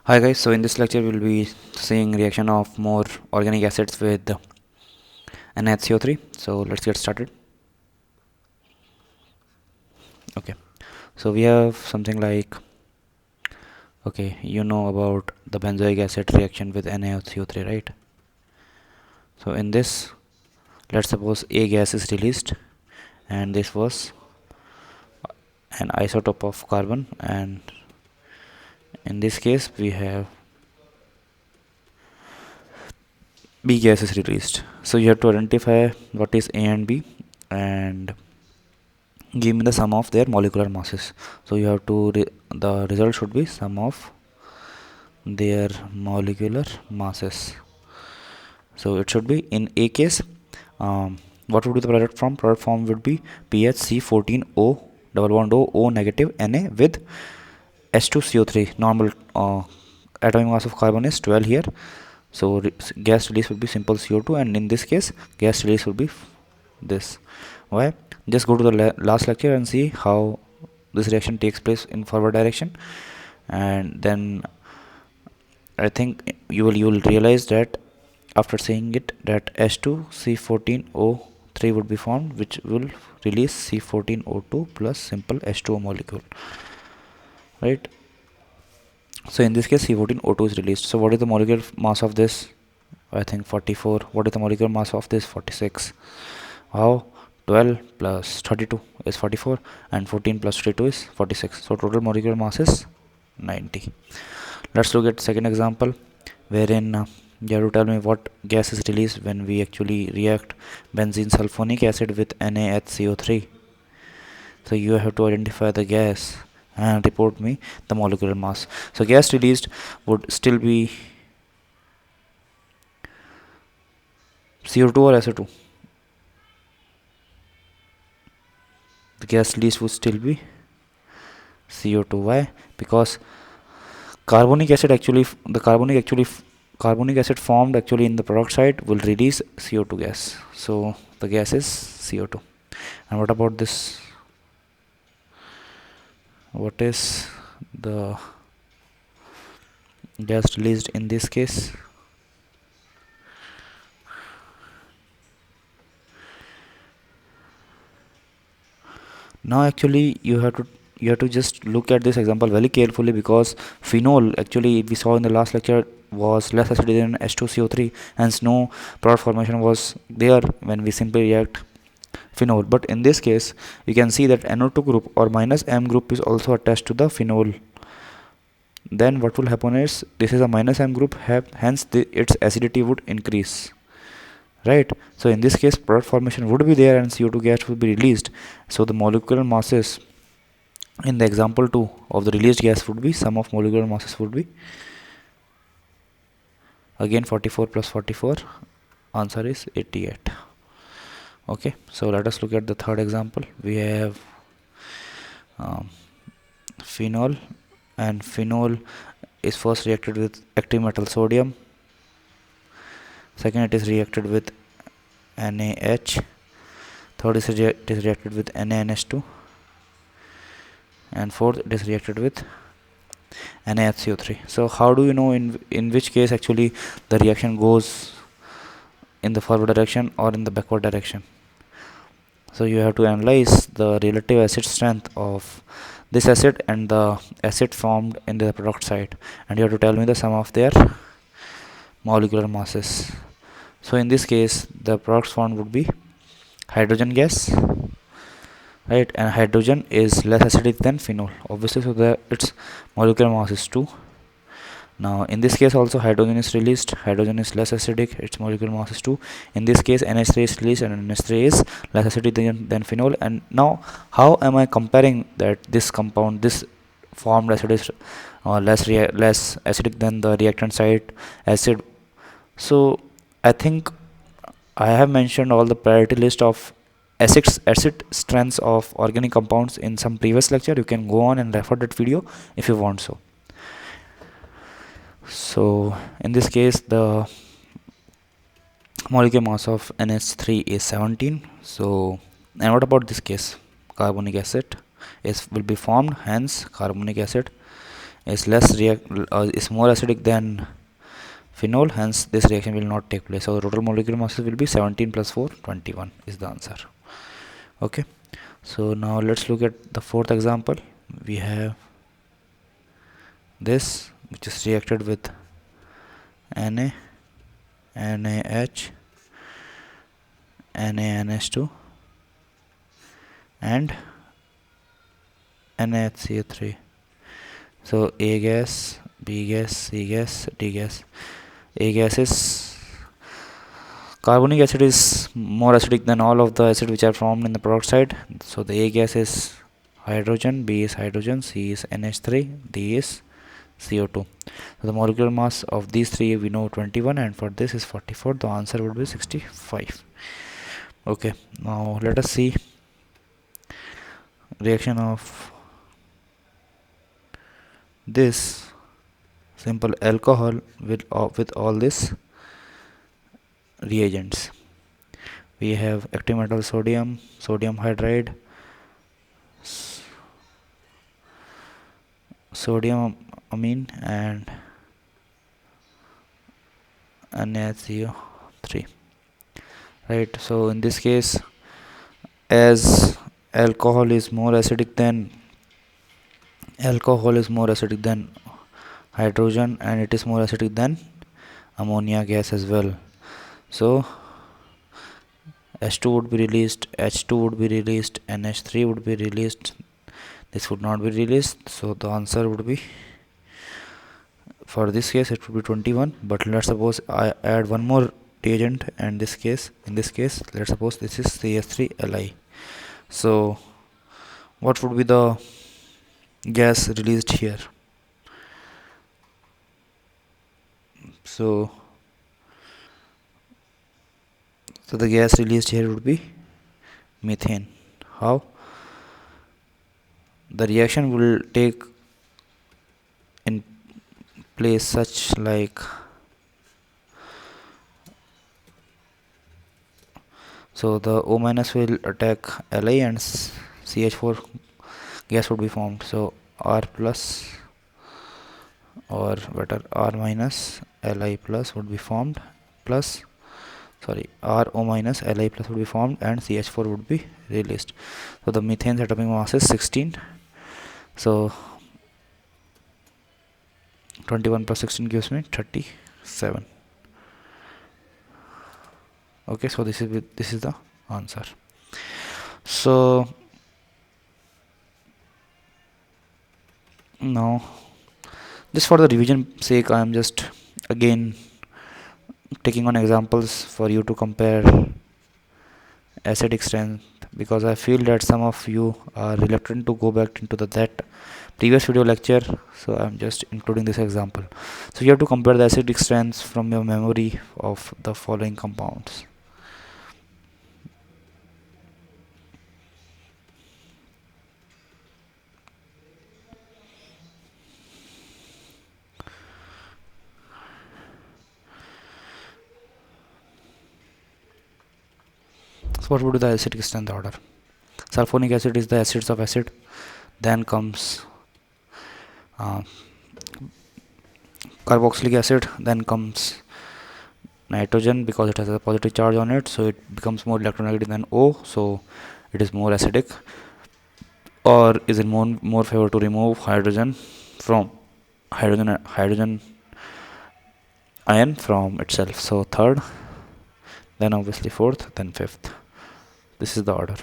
Hi guys, so in this lecture we'll be seeing reaction of more organic acids with NaCO3. So let's get started. Okay, so we have something like, okay, you know about the benzoic acid reaction with NaCO3, right? So in this, let's suppose a gas is released, and this was an isotope of carbon, and in this case we have B gas is released. So you have to identify what is A and B and give me the sum of their molecular masses. So you have to the result should be sum of their molecular masses. So it should be in A case, what would be the product form? Product form would be PHC14O double bond O negative Na with H2CO3. Normal atomic mass of carbon is 12 here. So gas release will be simple CO2, and in this case gas release will be this. Why? Just go to the last lecture and see how this reaction takes place in forward direction, and then I think you will realize that after saying it that H2C14O3 would be formed, which will release C14O2 plus simple H2O molecule, right? So in this case C14O2 is released. So what is the molecular mass of this? I think 44. What is the molecular mass of this? 46. How? 12 plus 32 is 44, and 14 plus 32 is 46. So total molecular mass is 90. Let's look at second example, wherein you have to tell me what gas is released when we actually react benzene sulfonic acid with NaHCO3. So you have to identify the gas and report me the molecular mass. So gas released would still be CO2 or SO2. The gas released would still be CO2. Why? Because carbonic acid formed actually in the product side will release CO2 gas. So the gas is CO2. And what about this? What is the gas released in this case? Now actually you have to just look at this example very carefully, because phenol actually we saw in the last lecture was less acidic than H2CO3, hence no product formation was there when we simply react phenol. But in this case you can see that NO2 group or minus M group is also attached to the phenol. Then what will happen is this is a minus M group, hence its acidity would increase, right? So in this case product formation would be there and CO2 gas will be released. So the molecular masses in the example 2 of the released gas would be sum of molecular masses would be again 44 plus 44, answer is 88. Okay, so let us look at the third example. We have phenol, and phenol is first reacted with active metal sodium, second it is reacted with NaH, third it is reacted with NaNH2, and fourth it is reacted with NaHCO3. So how do you know in which case actually the reaction goes in the forward direction or in the backward direction? So you have to analyze the relative acid strength of this acid and the acid formed in the product side, and you have to tell me the sum of their molecular masses. So in this case the products formed would be hydrogen gas, right? And hydrogen is less acidic than phenol, obviously, so its molecular mass is 2. Now in this case also hydrogen is released, hydrogen is less acidic, its molecular mass is 2. In this case NH3 is released, and NH3 is less acidic than phenol. And now how am I comparing that this compound, this formed acid is less acidic than the reactant side acid? So I think I have mentioned all the priority list of acid strengths of organic compounds in some previous lecture. You can go on and refer that video if you want. So in this case the molecular mass of NH3 is 17. So, and what about this case? Carbonic acid will be formed, hence carbonic acid is more acidic than phenol, hence this reaction will not take place. So the total molecular masses will be 17 plus 4, 21 is the answer. Okay, so now let's look at the fourth example. We have this, which is reacted with Na, NaH, NaNH2 and NaHCO3. So A gas, B gas, C gas, D gas. A gas is carbonic acid is more acidic than all of the acid which are formed in the product side. So the A gas is hydrogen, B is hydrogen, C is NH3, D is CO2. So the molecular mass of these three we know 21, and for this is 44. The answer would be 65. Okay, now let us see reaction of this simple alcohol with all this reagents. We have active metal sodium, sodium hydride, sodium amine and NaCO3. Right, so in this case, as alcohol is more acidic than hydrogen, and it is more acidic than ammonia gas as well. So H2 would be released, H2 would be released, NH3 would be released. This would not be released. So the answer would be, for this case it would be 21. But let's suppose I add one more reagent, and in this case let's suppose this is CH3Li. So what would be the gas released here? So the gas released here would be methane. How? The reaction will take in place such like, so the O minus will attack Li and CH4 gas would be formed. So R plus, or better R minus Li plus would be formed, plus RO minus Li plus would be formed, and CH4 would be released. So the methane's atomic mass is 16. So 21 plus 16 gives me 37. Okay, so this is the answer. So now, just for the revision sake, I am just again taking on examples for you to compare acidic strength, because I feel that some of you are reluctant to go back into that previous video lecture. So I'm just including this example. So you have to compare the acidic strengths from your memory of the following compounds. So what would be the acidic strength order? Sulfonic acid is the acids of acid, then comes carboxylic acid, then comes nitrogen because it has a positive charge on it, so it becomes more electronegative than O, so it is more acidic, or is in more favor to remove hydrogen from hydrogen ion from itself. So third, then obviously fourth, then fifth. This is the order.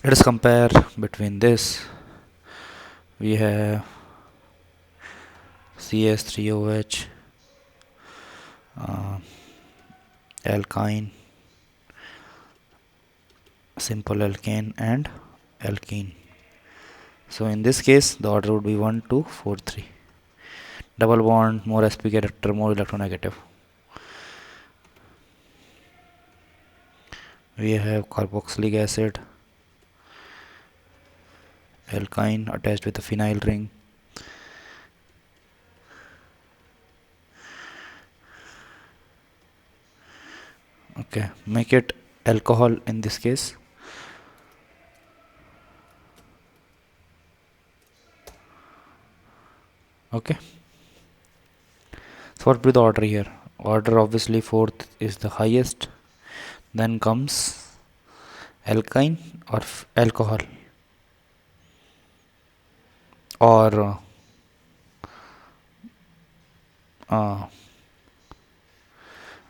Let us compare between this. We have CS3OH, alkyne, simple alkane, and alkene. So in this case the order would be 1, 2, 4, 3. Double bond, more sp character, more electronegative. We have carboxylic acid, alkyne attached with a phenyl ring, okay, make it alcohol in this case. Okay, so what will be the order here? Order, obviously fourth is the highest, then comes alkyne or alcohol, or uh,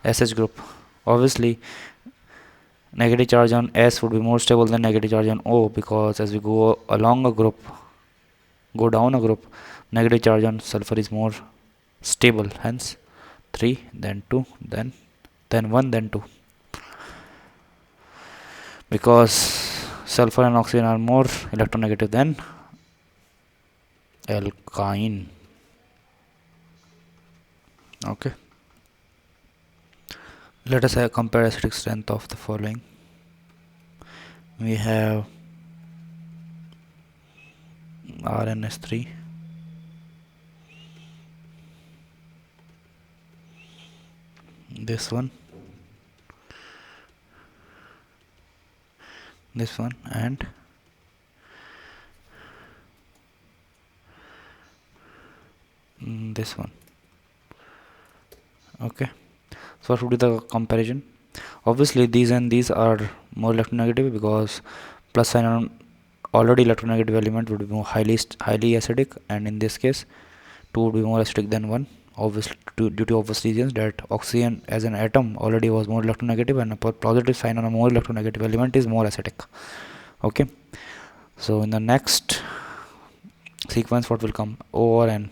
SH group. Obviously negative charge on S would be more stable than negative charge on O, because as we go along a group, go down a group, negative charge on sulfur is more stable, hence 3, then 2, then 1, then 2, because sulfur and oxygen are more electronegative than alkyne. Okay, let us compare acidic strength of the following. We have RNS3, this one, this one, and this one. Okay, so what would be the comparison? Obviously these and these are more electronegative, because plus sign on already electronegative element would be more highly acidic, and in this case 2 would be more acidic than 1, obviously due to obvious reasons, that oxygen as an atom already was more electronegative, and a positive sign on a more electronegative element is more acidic. Okay, so in the next sequence what will come? O or N.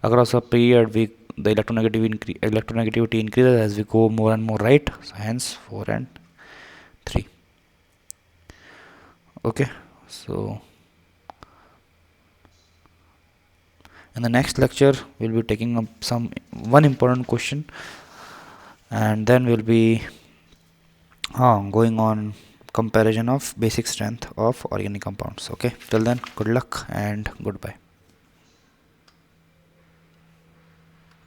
Across a period the electronegativity increases as we go more and more right, so hence 4 and 3. Okay, so in the next lecture we'll be taking up one important question, and then we'll be going on comparison of basic strength of organic compounds. Okay, till then, good luck and goodbye.